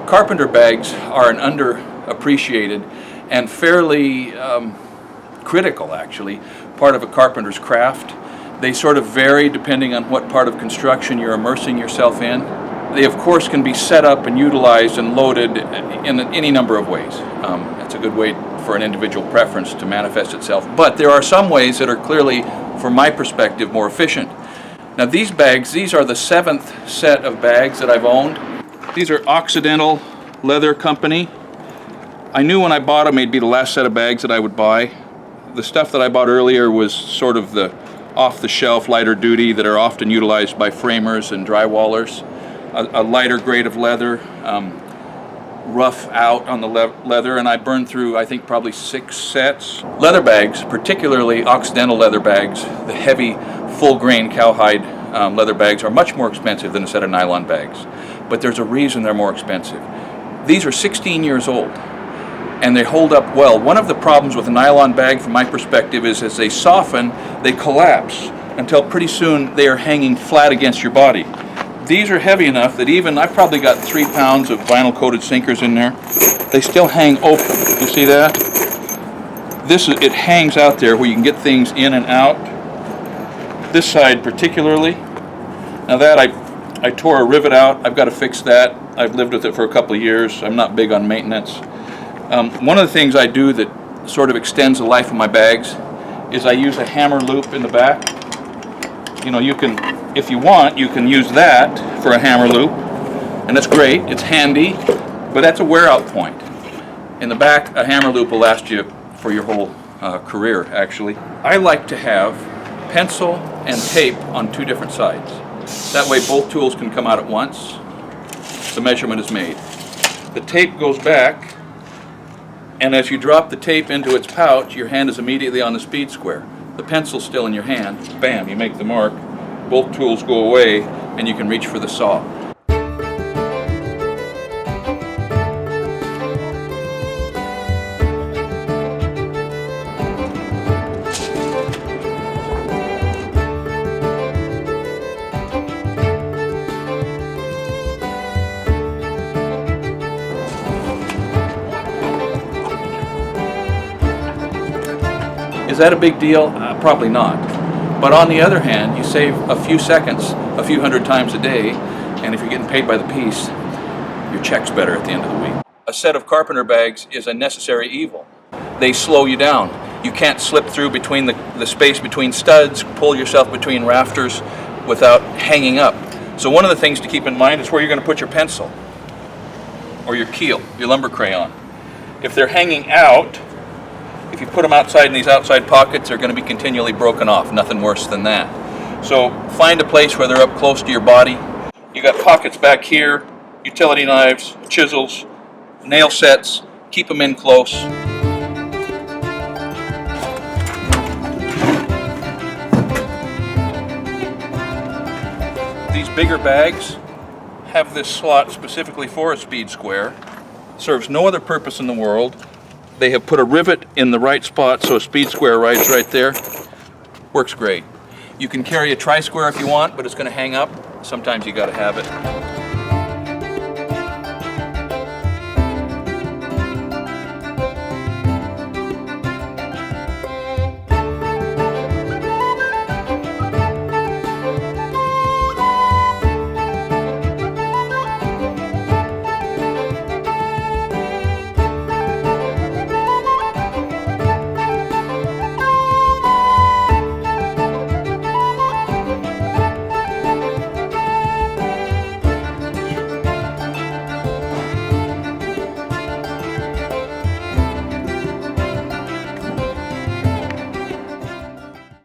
Carpenter bags are an underappreciated and fairly critical, actually, part of a carpenter's craft. They sort of vary depending on what part of construction you're immersing yourself in. They, of course, can be set up and utilized and loaded in any number of ways. It's a good way for an individual preference to manifest itself. But there are some ways that are clearly, from my perspective, more efficient. Now these bags, these are the 7th set of bags that I've owned. These are Occidental Leather Company. I knew when I bought them they'd be the last set of bags that I would buy. The stuff that I bought earlier was sort of the off-the-shelf, lighter duty that are often utilized by framers and drywallers. A lighter grade of leather, rough out on the leather, and I burned through, I think, probably 6 sets. Leather bags, particularly Occidental leather bags, the heavy, full-grain cowhide leather bags, are much more expensive than a set of nylon bags. But there's a reason they're more expensive. These are 16 years old, and they hold up well. One of the problems with a nylon bag, from my perspective, is as they soften, they collapse until pretty soon they are hanging flat against your body. These are heavy enough that even, I've probably got 3 pounds of vinyl-coated sinkers in there. They still hang open. You see that? It hangs out there where you can get things in and out. This side particularly. Now that I tore a rivet out. I've got to fix that. I've lived with it for a couple of years. I'm not big on maintenance. One of the things I do that sort of extends the life of my bags is I use a hammer loop in the back. You know, you can, if you want, you can use that for a hammer loop, and that's great. It's handy, but that's a wear out point. In the back, a hammer loop will last you for your whole career, actually. I like to have pencil and tape on 2 different sides. That way both tools can come out at once. The measurement is made. The tape goes back, and as you drop the tape into its pouch, your hand is immediately on the speed square. The pencil's still in your hand. Bam, you make the mark. Both tools go away, and you can reach for the saw. Is that a big deal? Probably not. But on the other hand, you save a few seconds, a few hundred times a day, and if you're getting paid by the piece, your check's better at the end of the week. A set of carpenter bags is a necessary evil. They slow you down. You can't slip through between the space between studs, pull yourself between rafters without hanging up. So one of the things to keep in mind is where you're going to put your pencil or your keel, your lumber crayon. If they're hanging out, if you put them outside in these outside pockets, they're going to be continually broken off. Nothing worse than that. So find a place where they're up close to your body. You got pockets back here, utility knives, chisels, nail sets. Keep them in close. These bigger bags have this slot specifically for a speed square. Serves no other purpose in the world. They have put a rivet in the right spot so a speed square rides right there. Works great. You can carry a tri-square if you want, but it's going to hang up. Sometimes you got to have it.